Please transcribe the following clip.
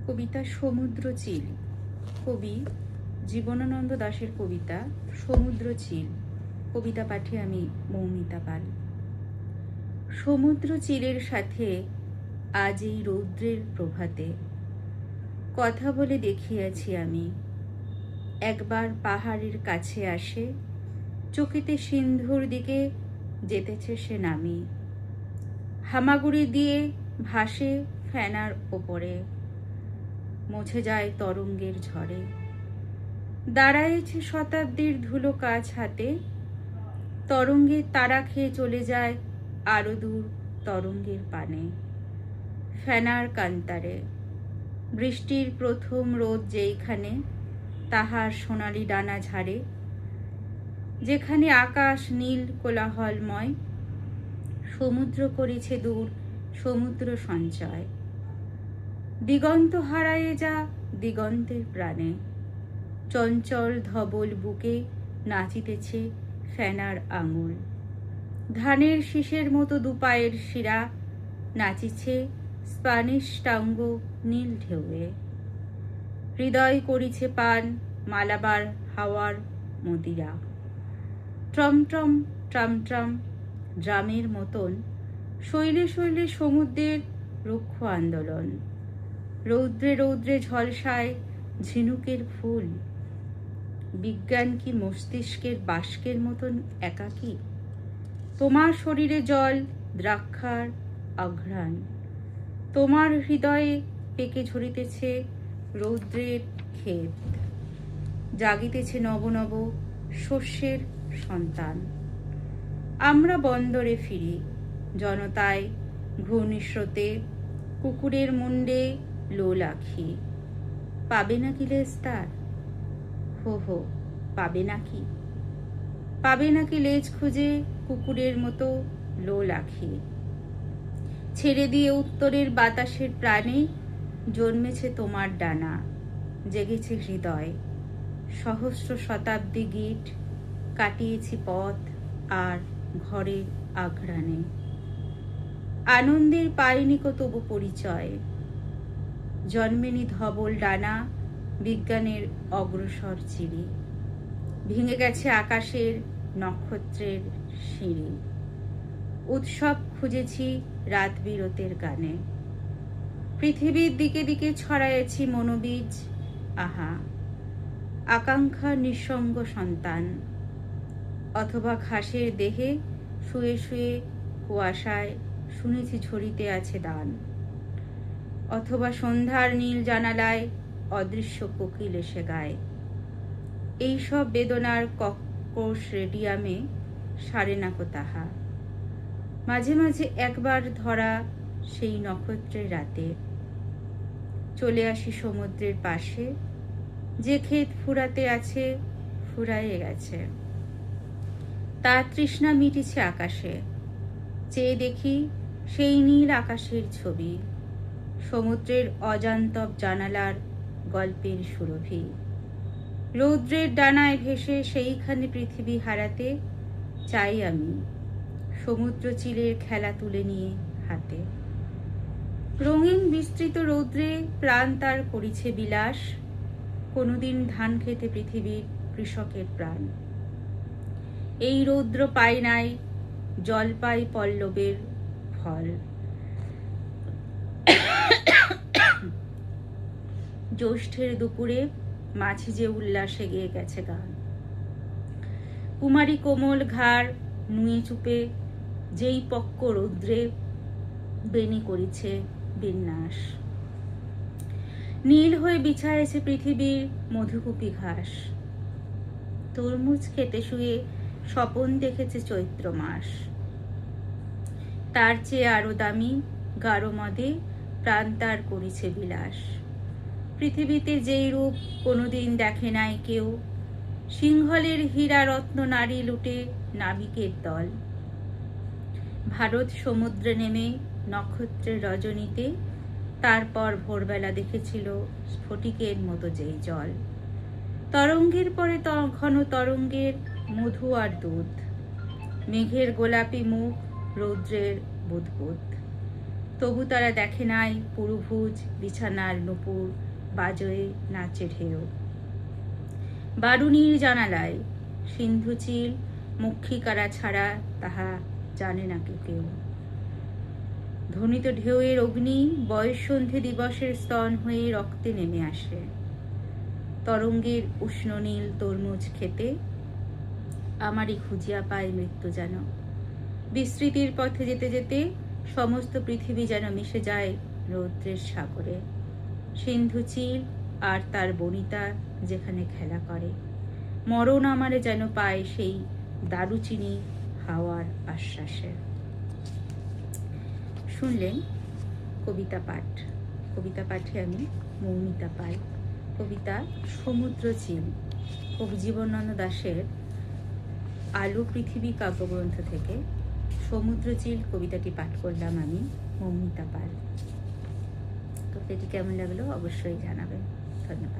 কবিতা সমুদ্র চিল। কবি জীবনানন্দ দাশের কবিতা সমুদ্র চিল। কবিতা পাঠে আমি মৌমিতা পাল। সমুদ্র চিলের সাথে আজ এই রৌদ্রের প্রভাতে কথা বলে দেখিয়াছি আমি। একবার পাহাড়ের কাছে আসে, চকিতে সিন্ধুর দিকে যেতেছে সে নামি। হামাগুড়ি দিয়ে ভাসে ফেনার ওপরে, মুছে যায় তরঙ্গের ঝড়ে। দাঁড়ায়েছে শতাব্দীর ধুলো কাছ হাতে, তরঙ্গের তারা খেয়ে চলে যায় আরো দূর তরঙ্গের পানে। ফেনার কান্তারে বৃষ্টির প্রথম রোদ যেইখানে তাহার সোনালি ডানা ঝাড়ে, যেখানে আকাশ নীল কোলাহলময়, সমুদ্র করেছে দূর সমুদ্র সঞ্চয়। দিগন্ত হারায়ে যা দিগন্তের প্রাণে, চঞ্চল ধবল বুকে নাচিতেছে ফেনার আঙুল। ধানের শীষের মতো দুপায়ের শিরা নাচিছে স্প্যানিশ টাঙ্গো নীল ঢেউয়ে। হৃদয় করিছে পান মালাবার হাওয়ার মদিরা। ট্রমট্রম ট্রামট্রাম ড্রামের মতন শৈলে শৈলে সমুদ্রের রুক্ষ আন্দোলন। রৌদ্রে রৌদ্রে ঝলসায় ঝিনুকের ফুল। বিজ্ঞান কি মস্তিষ্কের বাষ্কের মতন একাকী? তোমার শরীরে জল দ্রাক্ষার অঘ্রাণ, তোমার হৃদয়ে পেকে ঝরিতেছে রৌদ্রের ক্ষেত। জাগিতেছে নব নব শস্যের সন্তান। আমরা বন্দরে ফিরি, জনতায় ঘূর্ণিস্রোতে কুকুরের মুন্ডে লোল আখি। পাবে নাকি লেজ তার? হো হো, পাবে নাকি? পাবে নাকি লেজ খুঁজে কুকুরের মতো লোল আখি? ছেড়ে দিয়ে উত্তরের বাতাসের প্রাণে জন্মেছে তোমার ডানা। জেগেছে হৃদয় সহস্র শতাব্দী গীত, কাটিয়েছি পথ আর ঘরের আঘ্রাণে। আনন্দের পাইনি কো তবু পরিচয়, জন্মেনি ধবল ডানা বিজ্ঞানের অগ্রসর চিরি। ভেঙে গেছে আকাশের নক্ষত্রের সিঁড়ি। উৎসব খুঁজেছি রাত বিরতের গানে। পৃথিবীর দিকে দিকে ছড়ায়েছি মনোবীজ। আহা, আকাঙ্ক্ষা নিঃসঙ্গ সন্তান। অথবা ঘাসের দেহে শুয়ে শুয়ে কুয়াশায় শুনেছি ঝরিতে আছে দান। অথবা সন্ধ্যার নীল জানালায় অদৃশ্য কোকিল এসে গায়। এইসব বেদনার কর্কশ রেডিয়ামে সারে নাকো তাহা। মাঝে মাঝে একবার ধরা সেই নক্ষত্রের রাতে চলে আসি সমুদ্রের পাশে। যে ক্ষেত ফুরাতে আছে ফুরাইয়ে গেছে, তার তৃষ্ণা মিটিছে আকাশে। চেয়ে দেখি সেই নীল আকাশের ছবি, সমুদ্রের অজান্তব জানালার গল্পের সুরভি। রৌদ্রের ডানায় ভেসে সেইখানে পৃথিবী হারাতে চাই আমি সমুদ্র চিলের খেলা তুলে নিয়ে হাতে। রঙিন বিস্তৃত রৌদ্রে প্রাণ তার করিছে বিলাস, কোনোদিন ধান খেতে পৃথিবীর কৃষকের প্রাণ। এই রৌদ্র পায় নাই, জল পাই পল্লবের ফল। জ্যৈষ্ঠের দুপুরে মাঝি যে উল্লাসে গেয়ে গেছে গান। কুমারী কোমল ঘাড় নুয়ে চুপে যেই পক্ক রৌদ্রে বেনি করিছে বিন্যাস। নীল হয়ে বিছায়েছে পৃথিবীর মধুকুপি ঘাস। তরমুজ খেতে শুয়ে স্বপন দেখেছে চৈত্র মাস। তার চেয়ে আরো দামি গাঢ় মদে প্রাণ তার করিছে বিলাস। পৃথিবীতে যেই রূপ কোনোদিন দেখে নাই কেউ, সিংহলের হীরা রত্ন নারী লুটে নাবিকের দল। ভারত সমুদ্রে নেমে নক্ষত্রের রজনীতে তারপর ভোরবেলা দেখেছিল স্ফটিকের মতো যেই জল। তরঙ্গের পরে ঘন তরঙ্গের মধু আর দুধ। মেঘের গোলাপি মুখ রৌদ্রের বুদবুদ। তবু তারা দেখে নাই পুরুভুজ বিছানার নুপুর বাজয়ে নাচে ঢেউ। বারুণীর জানালায় সিন্ধুচিল মক্ষিকারা ছাড়া তাহা জানে না কেউ। ধ্বনিত ঢেউয়ের অগ্নি বয়ঃসন্ধি দিবসের স্তন হয়ে রক্তে নেমে আসে। তরঙ্গের উষ্ণ নীল তরমুজ খেতে আমারই খুঁজিয়া পায় মৃত্যু যেন। বিস্মৃতির পথে যেতে যেতে সমস্ত পৃথিবী যেন মিশে যায় রৌদ্রের সাগরে। সিন্ধুচিল আর তার বনিতা যেখানে খেলা করে, মরণ আমারে যেন পায় সেই দারুচিনি হাওয়ার আশ্বাসে। শুনলেন কবিতা পাঠ। কবিতা পাঠে আমি মৌমিতা পাই। কবিতা সমুদ্রচিল কবি জীবনানন্দ দাশের আলো পৃথিবী কাব্যগ্রন্থ থেকে সমুদ্রচিল কবিতাটি পাঠ করলাম আমি, মৌমিতা পাল। কবিতাটি কেমন লাগলো অবশ্যই জানাবেন। ধন্যবাদ।